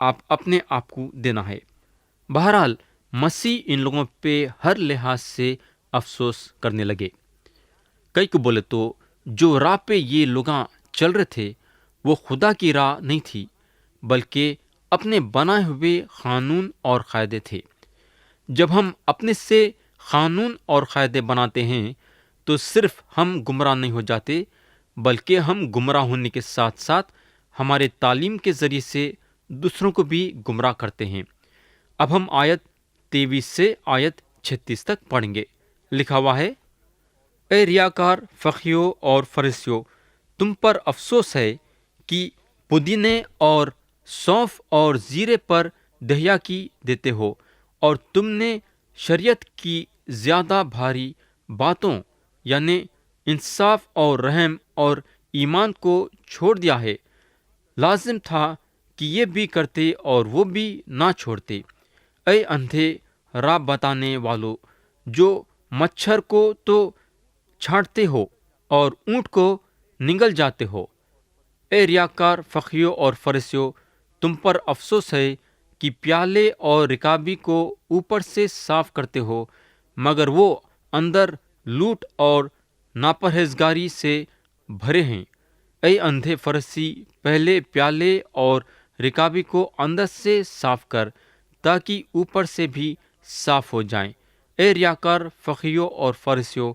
آپ اپنے آپ کو دینا ہے۔ بہرحال مسیح ان لوگوں پہ ہر لحاظ سے افسوس کرنے لگے۔ کئی کو بولے تو جو راہ پہ یہ لوگاں چل رہے تھے وہ خدا کی راہ نہیں تھی، بلکہ اپنے بنائے ہوئے قانون اور قاعدے تھے۔ جب ہم اپنے سے قانون اور قاعدے بناتے ہیں تو صرف ہم گمراہ نہیں ہو جاتے، بلکہ ہم گمراہ ہونے کے ساتھ ساتھ ہمارے تعلیم کے ذریعے سے دوسروں کو بھی گمراہ کرتے ہیں۔ اب ہم آیت 23 سے آیت 36 تک پڑھیں گے۔ لکھا ہوا ہے، اے ریاکار فقیوں اور فریسیوں، تم پر افسوس ہے کہ پودینے اور سونف اور زیرے پر دہیا کی دیتے ہو، اور تم نے شریعت کی زیادہ بھاری باتوں یعنی انصاف اور رحم اور ایمان کو چھوڑ دیا ہے۔ لازم تھا کہ یہ بھی کرتے اور وہ بھی نہ چھوڑتے۔ اے اندھے راہ بتانے والو، جو مچھر کو تو چھانٹتے ہو اور اونٹ کو نگل جاتے ہو، اے ریاکار فقیوں اور فریسیوں، تم پر افسوس ہے کہ پیالے اور رکابی کو اوپر سے صاف کرتے ہو، مگر وہ اندر لوٹ اور ناپرہیزگاری سے بھرے ہیں۔ اے اندھے فرسی، پہلے پیالے اور رکابی کو اندر سے صاف کر تاکہ اوپر سے بھی صاف ہو جائیں۔ اے ریاکار فقیوں اور فریسیوں،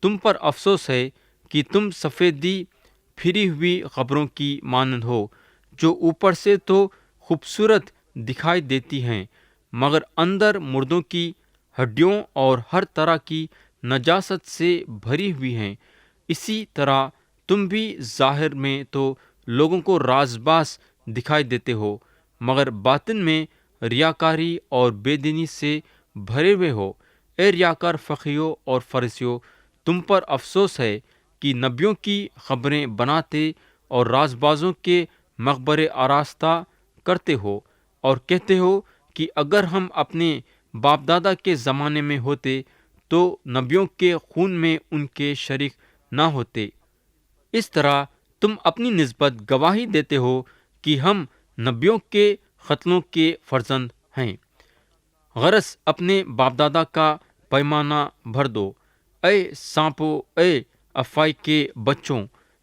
تم پر افسوس ہے کہ تم سفیدی پھری ہوئی قبروں کی مانند ہو، جو اوپر سے تو خوبصورت دکھائی دیتی ہیں مگر اندر مردوں کی ہڈیوں اور ہر طرح کی نجاست سے بھری ہوئی ہیں۔ اسی طرح تم بھی ظاہر میں تو لوگوں کو راز باز دکھائی دیتے ہو، مگر باطن میں ریاکاری اور بے دینی سے بھرے ہوئے ہو۔ اے ریاکار فقیوں اور فریسیوں، تم پر افسوس ہے کہ نبیوں کی خبریں بناتے اور راز بازوں کے مقبرے آراستہ کرتے ہو، اور کہتے ہو کہ اگر ہم اپنے باپ دادا کے زمانے میں ہوتے تو نبیوں کے خون میں ان کے شریک نہ ہوتے۔ اس طرح تم اپنی نسبت گواہی دیتے ہو کہ ہم نبیوں کے قتلوں کے فرزند ہیں۔ غرض اپنے باپ دادا کا پیمانہ بھر دو۔ اے سانپو، اے افائی کے بچوں،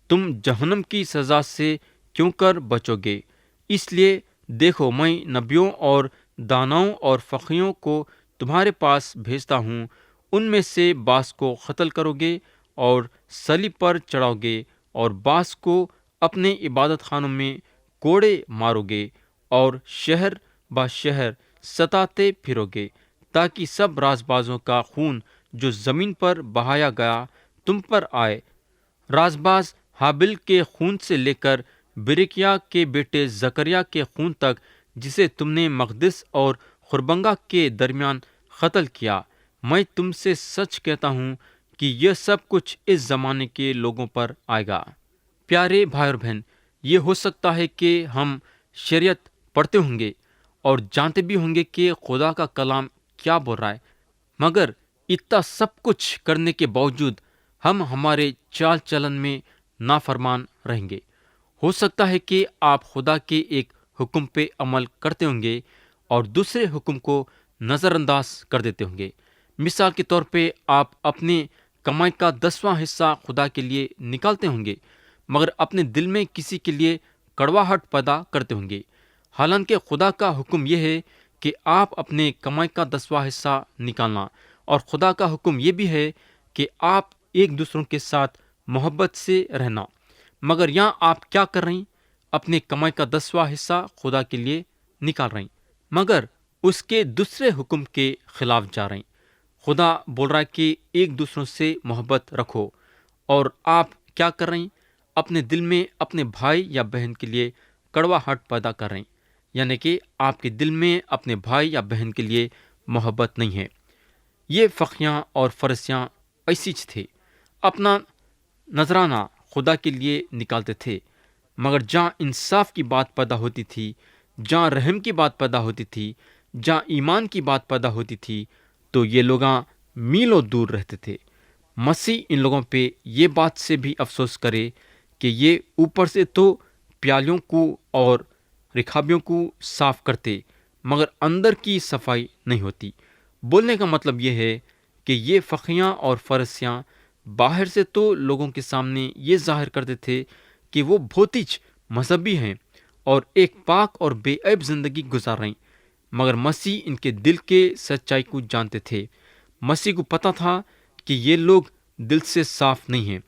تم جہنم کی سزا سے کیوں کر بچو گے؟ اس لیے دیکھو، میں نبیوں اور داناؤں اور فقیوں کو تمہارے پاس بھیجتا ہوں، ان میں سے بعض کو قتل کرو گے اور صلیب پر چڑھاؤ گے، اور بعض کو اپنے عبادت خانوں میں کوڑے مارو گے، اور شہر با شہر ستاتے پھرو گے، تاکہ سب راز بازوں کا خون جو زمین پر بہایا گیا تم پر آئے۔ راز باز ہابل کے خون سے لے کر بریکیا کے بیٹے زکریا کے خون تک، جسے تم نے مقدس اور خربنگہ کے درمیان قتل کیا۔ میں تم سے سچ کہتا ہوں کہ یہ سب کچھ اس زمانے کے لوگوں پر آئے گا۔ پیارے بھائی اور بہن، یہ ہو سکتا ہے کہ ہم شریعت پڑھتے ہوں گے اور جانتے بھی ہوں گے کہ خدا کا کلام کیا بول رہا ہے، مگر اتنا سب کچھ کرنے کے باوجود ہم ہمارے چال چلن میں نافرمان رہیں گے۔ ہو سکتا ہے کہ آپ خدا کے ایک حکم پہ عمل کرتے ہوں گے اور دوسرے حکم کو نظر انداز کر دیتے ہوں گے۔ مثال کے طور پہ آپ اپنے کمائی کا 10واں حصہ خدا کے لیے نکالتے ہوں گے، مگر اپنے دل میں کسی کے لیے کڑواہٹ پیدا کرتے ہوں گے، حالانکہ خدا کا حکم یہ ہے کہ آپ اپنے کمائی کا 10واں حصہ نکالنا، اور خدا کا حکم یہ بھی ہے کہ آپ ایک دوسروں کے ساتھ محبت سے رہنا۔ مگر یہاں آپ کیا کر رہے ہیں؟ اپنے کمائی کا 10واں حصہ خدا کے لیے نکال رہے ہیں، مگر اس کے دوسرے حکم کے خلاف جا رہے ہیں۔ خدا بول رہا ہے کہ ایک دوسروں سے محبت رکھو، اور آپ کیا کر رہے ہیں؟ اپنے دل میں اپنے بھائی یا بہن کے لیے کڑواہٹ پیدا کر رہے ہیں، یعنی کہ آپ کے دل میں اپنے بھائی یا بہن کے لیے محبت نہیں ہے۔ یہ فقیاں اور فرشیاں ایسی تھے، اپنا نذرانہ خدا کے لیے نکالتے تھے، مگر جہاں انصاف کی بات پیدا ہوتی تھی، جہاں رحم کی بات پیدا ہوتی تھی، جہاں ایمان کی بات پیدا ہوتی تھی، تو یہ لوگاں میلوں دور رہتے تھے۔ مسیح ان لوگوں پہ یہ بات سے بھی افسوس کرے کہ یہ اوپر سے تو پیالیوں کو اور رکابیوں کو صاف کرتے مگر اندر کی صفائی نہیں ہوتی۔ بولنے کا مطلب یہ ہے کہ یہ فقیاں اور فرشیاں باہر سے تو لوگوں کے سامنے یہ ظاہر کرتے تھے کہ وہ بہت ہی مذہبی ہیں اور ایک پاک اور بے عیب زندگی گزار رہے ہیں، مگر مسیح ان کے دل کے سچائی کو جانتے تھے۔ مسیح کو پتا تھا کہ یہ لوگ دل سے صاف نہیں ہیں،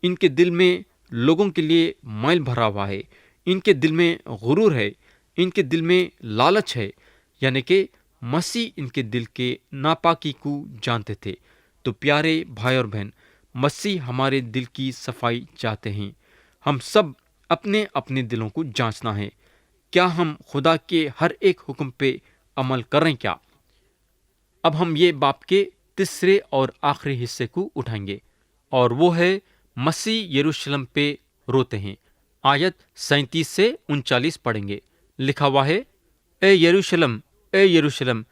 ان کے دل میں لوگوں کے لیے میل بھرا ہوا ہے، ان کے دل میں غرور ہے، ان کے دل میں لالچ ہے، یعنی کہ مسیح ان کے دل کے ناپاکی کو جانتے تھے۔ تو پیارے بھائی اور بہن، مسیح ہمارے دل کی صفائی چاہتے ہیں۔ ہم سب اپنے اپنے دلوں کو جانچنا ہے، کیا ہم خدا کے ہر ایک حکم پہ عمل کر رہے ہیں کیا؟ اب ہم یہ باب کے تیسرے اور آخری حصے کو اٹھائیں گے، اور وہ ہے مسیح یروشلم پہ روتے ہیں۔ آیت 37 سے 39 پڑھیں گے۔ لکھا ہوا ہے، اے یروشلم، اے یروشلم،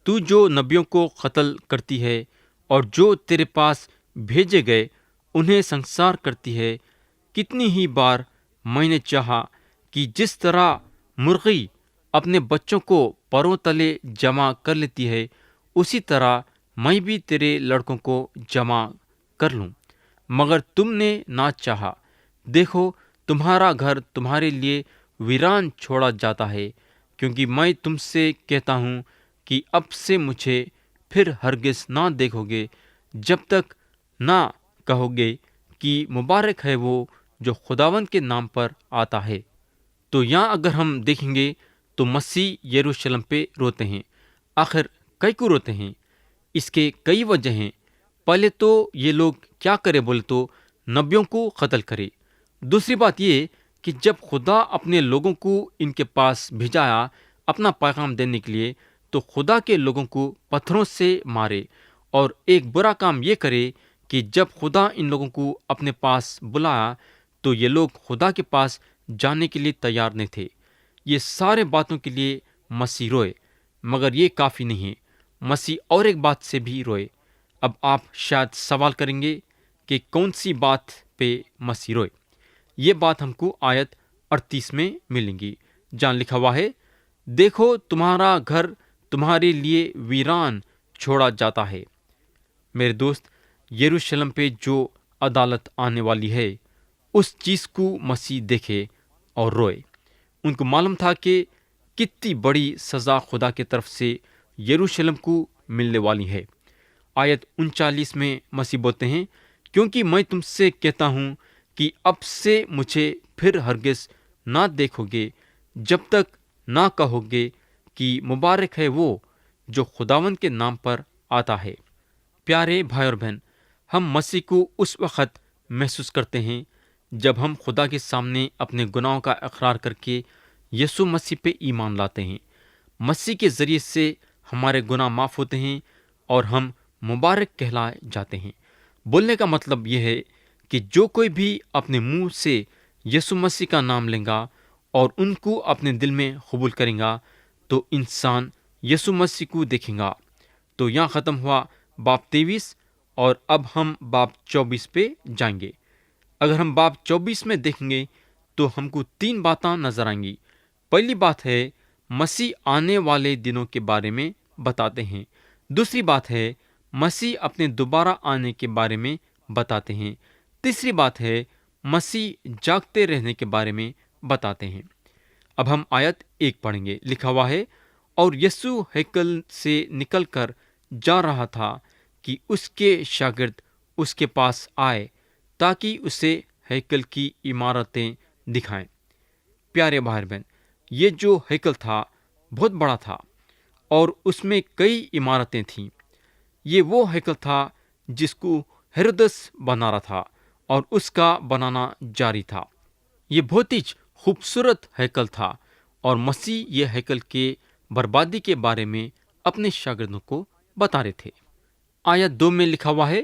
تو جو نبیوں کو قتل کرتی ہے اور جو تیرے پاس بھیجے گئے انہیں سنسار کرتی ہے، کتنی ہی بار میں نے چاہا کہ جس طرح مرغی اپنے بچوں کو پروں تلے جمع کر لیتی ہے، اسی طرح میں بھی تیرے لڑکوں کو جمع کر لوں، مگر تم نے نہ چاہا۔ دیکھو، تمہارا گھر تمہارے لیے ویران چھوڑا جاتا ہے، کیونکہ میں تم سے کہتا ہوں کہ اب سے مجھے پھر ہرگز نہ دیکھو گے، جب تک نہ کہو گے کہ مبارک ہے وہ جو خداوند کے نام پر آتا ہے۔ تو یہاں اگر ہم دیکھیں گے تو مسیح یروشلم پہ روتے ہیں۔ آخر کئی کو روتے ہیں؟ اس کے کئی وجہ ہیں۔ پہلے تو یہ لوگ کیا کرے بولے تو نبیوں کو قتل کرے۔ دوسری بات یہ کہ جب خدا اپنے لوگوں کو ان کے پاس بھیجایا اپنا پیغام دینے کے لیے، تو خدا کے لوگوں کو پتھروں سے مارے، اور ایک برا کام یہ کرے کہ جب خدا ان لوگوں کو اپنے پاس بلایا تو یہ لوگ خدا کے پاس جانے کے لیے تیار نہیں تھے۔ یہ سارے باتوں کے لیے مسیح روئے، مگر یہ کافی نہیں ہے، مسیح اور ایک بات سے بھی روئے۔ اب آپ شاید سوال کریں گے کہ کون سی بات پہ مسیح روئے؟ یہ بات ہم کو آیت 38 میں ملیں گی، جہاں لکھا ہوا ہے، دیکھو تمہارا گھر تمہارے لیے ویران چھوڑا جاتا ہے۔ میرے دوست، یروشلم پہ جو عدالت آنے والی ہے، اس چیز کو مسیح دیکھے اور روئے۔ ان کو معلوم تھا کہ کتنی بڑی سزا خدا کی طرف سے یروشلم کو ملنے والی ہے۔ آیت 39 میں مسیح بولتے ہیں، کیونکہ میں تم سے کہتا ہوں کہ اب سے مجھے پھر ہرگز نہ دیکھو گے، جب تک نہ کہو گے کہ مبارک ہے وہ جو خداوند کے نام پر آتا ہے۔ پیارے بھائی اور بہن، ہم مسیح کو اس وقت محسوس کرتے ہیں جب ہم خدا کے سامنے اپنے گناہوں کا اقرار کر کے یسوع مسیح پہ ایمان لاتے ہیں۔ مسیح کے ذریعے سے ہمارے گناہ معاف ہوتے ہیں اور ہم مبارک کہلائے جاتے ہیں۔ بولنے کا مطلب یہ ہے کہ جو کوئی بھی اپنے منہ سے یسوع مسیح کا نام لیں گا اور ان کو اپنے دل میں قبول کریں گا تو انسان یسوع مسیح کو دیکھیں گا۔ تو یہاں ختم ہوا باب 23، اور اب ہم باب 24 پہ جائیں گے۔ اگر ہم باب 24 میں دیکھیں گے تو ہم کو 3 باتیں نظر آئیں گی۔ پہلی بات ہے، مسیح آنے والے دنوں کے بارے میں بتاتے ہیں۔ دوسری بات ہے، مسیح اپنے دوبارہ آنے کے بارے میں بتاتے ہیں۔ تیسری بات ہے، مسیح جاگتے رہنے کے بارے میں بتاتے ہیں۔ اب ہم آیت 1 پڑھیں گے۔ لکھا ہوا ہے، اور یسوع ہیکل سے نکل کر جا رہا تھا کہ اس کے شاگرد اس کے پاس آئے تاکہ اسے ہیکل کی عمارتیں دکھائیں۔ پیارے بھائی بہن، یہ جو ہیکل تھا بہت بڑا تھا اور اس میں کئی عمارتیں تھیں۔ یہ وہ ہیکل تھا جس کو ہیرودس بنا رہا تھا اور اس کا بنانا جاری تھا۔ یہ بہت ہی خوبصورت ہیکل تھا، اور مسیح یہ ہیکل کے بربادی کے بارے میں اپنے شاگردوں کو بتا رہے تھے۔ آیت 2 میں لکھا ہوا ہے،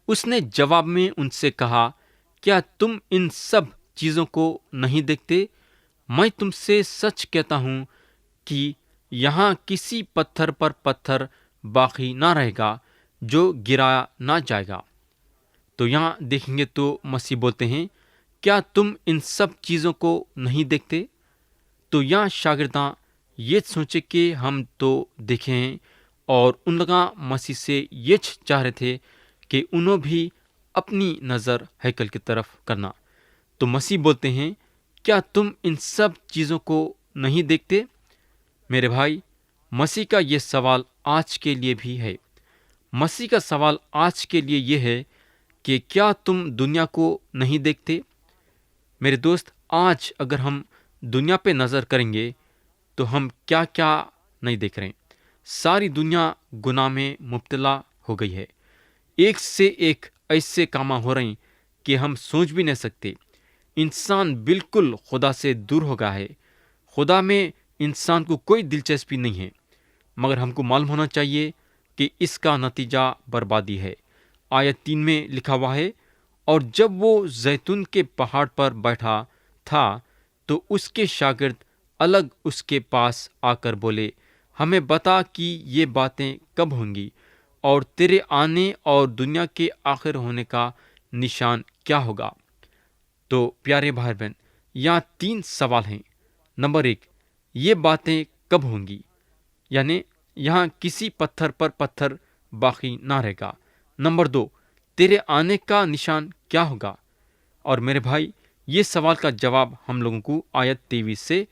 اس نے جواب میں ان سے کہا، کیا تم ان سب چیزوں کو نہیں دیکھتے؟ میں تم سے سچ کہتا ہوں کہ یہاں کسی پتھر پر پتھر باقی نہ رہے گا جو گرایا نہ جائے گا۔ تو یہاں دیکھیں گے تو مسیح بولتے ہیں، کیا تم ان سب چیزوں کو نہیں دیکھتے؟ تو یہاں شاگرداں یہ سوچے کہ ہم تو دیکھے ہیں اور ان لوگاں مسیح سے یہ چاہ رہے تھے کہ انہوں بھی اپنی نظر ہیکل کی طرف کرنا۔ تو مسیح بولتے ہیں، کیا تم ان سب چیزوں کو نہیں دیکھتے؟ میرے بھائی، مسیح کا یہ سوال آج کے لیے بھی ہے۔ مسیح کا سوال آج کے لیے یہ ہے کہ کیا تم دنیا کو نہیں دیکھتے؟ میرے دوست، آج اگر ہم دنیا پہ نظر کریں گے تو ہم کیا کیا نہیں دیکھ رہے ہیں۔ ساری دنیا گناہ میں مبتلا ہو گئی ہے۔ ایک سے ایک ایسے کام ہو رہے ہیں کہ ہم سوچ بھی نہیں سکتے۔ انسان بالکل خدا سے دور ہو گیا ہے۔ خدا میں انسان کو کوئی دلچسپی نہیں ہے، مگر ہم کو معلوم ہونا چاہیے کہ اس کا نتیجہ بربادی ہے۔ آیت 3 میں لکھا ہوا ہے، اور جب وہ زیتون کے پہاڑ پر بیٹھا تھا تو اس کے شاگرد الگ اس کے پاس آ کر بولے، ہمیں بتا کہ یہ باتیں کب ہوں گی، اور تیرے آنے اور دنیا کے آخر ہونے کا نشان کیا ہوگا؟ تو پیارے بھائی بہن، یہاں 3 سوال ہیں۔ نمبر 1، یہ باتیں کب ہوں گی؟ یعنی یہاں کسی پتھر پر پتھر باقی نہ رہے گا۔ نمبر 2، تیرے آنے کا نشان کیا ہوگا؟ اور میرے بھائی، یہ سوال کا جواب ہم لوگوں کو آیت 23 سے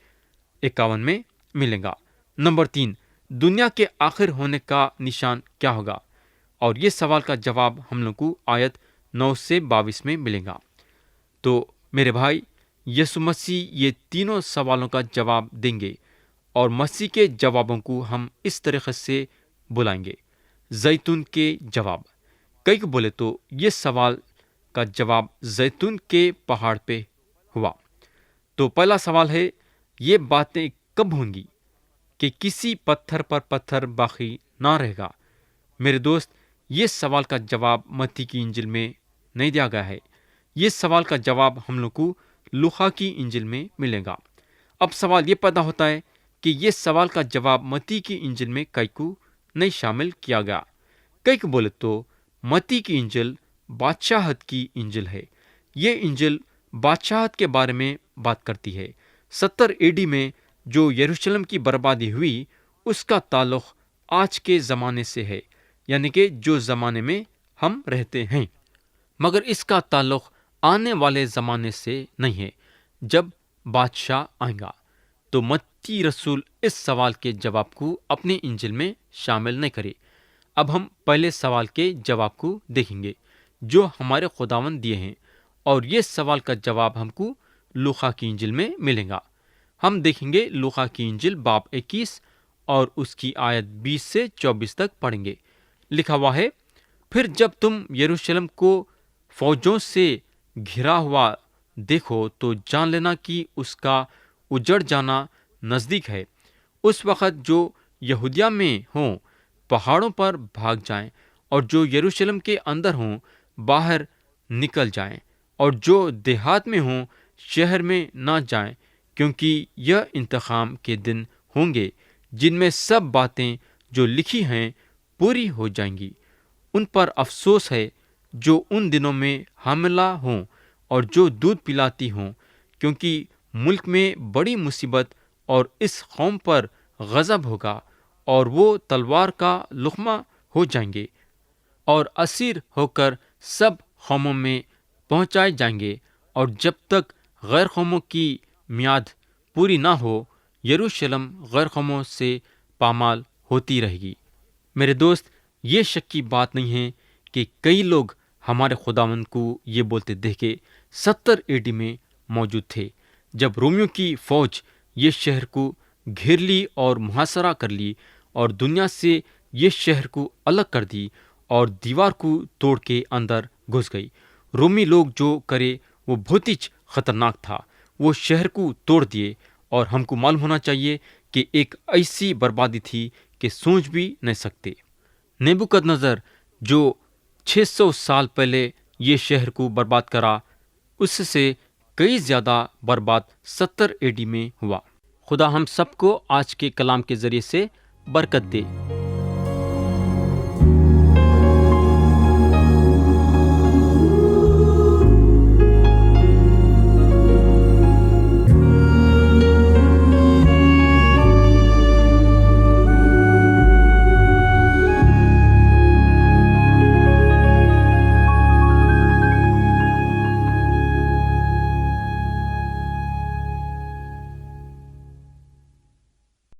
51 میں ملے گا۔ نمبر 3، دنیا کے آخر ہونے کا نشان کیا ہوگا؟ اور یہ سوال کا جواب ہم لوگ کو آیت 9 سے 22 میں ملے گا۔ تو میرے بھائی، یسوع مسیح یہ تینوں سوالوں کا جواب دیں گے، اور مسیح کے جوابوں کو ہم اس طریقے سے بلائیں گے: زیتون کے جواب۔ کئی کو بولے تو یہ سوال کا جواب زیتون کے پہاڑ پہ ہوا۔ تو پہلا سوال ہے، یہ باتیں کب ہوں گی کہ کسی پتھر پر پتھر باقی نہ رہے گا؟ میرے دوست، یہ سوال کا جواب متی کی انجیل میں نہیں دیا گیا ہے۔ یہ سوال کا جواب ہم لوگ کو لوقا کی انجیل میں ملے گا۔ اب سوال یہ پیدا ہوتا ہے کہ یہ سوال کا جواب متی کی انجیل میں کئی کو نہیں شامل کیا گیا۔ کئی کو بولے تو متی کی انجیل بادشاہت کی انجیل ہے۔ یہ انجیل بادشاہت کے بارے میں بات کرتی ہے۔ 70 AD میں جو یروشلم کی بربادی ہوئی، اس کا تعلق آج کے زمانے سے ہے، یعنی کہ جو زمانے میں ہم رہتے ہیں، مگر اس کا تعلق آنے والے زمانے سے نہیں ہے، جب بادشاہ آئے گا۔ تو متی رسول اس سوال کے جواب کو اپنے انجیل میں شامل نہیں کرے۔ اب ہم پہلے سوال کے جواب کو دیکھیں گے جو ہمارے خداوند دیے ہیں، اور یہ سوال کا جواب ہم کو لوقا کی انجیل میں ملے گا۔ ہم دیکھیں گے لوقا کی انجیل باب 21 اور اس کی آیت 20 سے 24 تک پڑھیں گے۔ لکھا ہوا ہے، پھر جب تم یروشلم کو فوجوں سے گھرا ہوا دیکھو تو جان لینا کہ اس کا اجڑ جانا نزدیک ہے۔ اس وقت جو یہودیہ میں ہوں پہاڑوں پر بھاگ جائیں، اور جو یروشلم کے اندر ہوں باہر نکل جائیں، اور جو دیہات میں ہوں شہر میں نہ جائیں، کیونکہ یہ انتقام کے دن ہوں گے جن میں سب باتیں جو لکھی ہیں پوری ہو جائیں گی۔ ان پر افسوس ہے جو ان دنوں میں حاملہ ہوں اور جو دودھ پلاتی ہوں، کیونکہ ملک میں بڑی مصیبت اور اس قوم پر غضب ہوگا، اور وہ تلوار کا لقمہ ہو جائیں گے، اور اسیر ہو کر سب قوموں میں پہنچائے جائیں گے، اور جب تک غیر قوموں کی میعاد پوری نہ ہو یروشلم غیر قوموں سے پامال ہوتی رہے گی۔ میرے دوست، یہ شک کی بات نہیں ہے کہ کئی لوگ ہمارے خداوند کو یہ بولتے دیکھے 70 AD میں موجود تھے، جب رومیوں کی فوج یہ شہر کو گھیر لی اور محاصرہ کر لی، اور دنیا سے یہ شہر کو الگ کر دی، اور دیوار کو توڑ کے اندر گھس گئی۔ رومی لوگ جو کرے وہ بہت ہی خطرناک تھا۔ وہ شہر کو توڑ دیے، اور ہم کو معلوم ہونا چاہیے کہ ایک ایسی بربادی تھی کہ سوچ بھی نہیں سکتے۔ نیبوکد نظر جو 600 سال پہلے یہ شہر کو برباد کرا، اس سے کئی زیادہ برباد 70 AD میں ہوا۔ خدا ہم سب کو آج کے کلام کے ذریعے سے برکت دے۔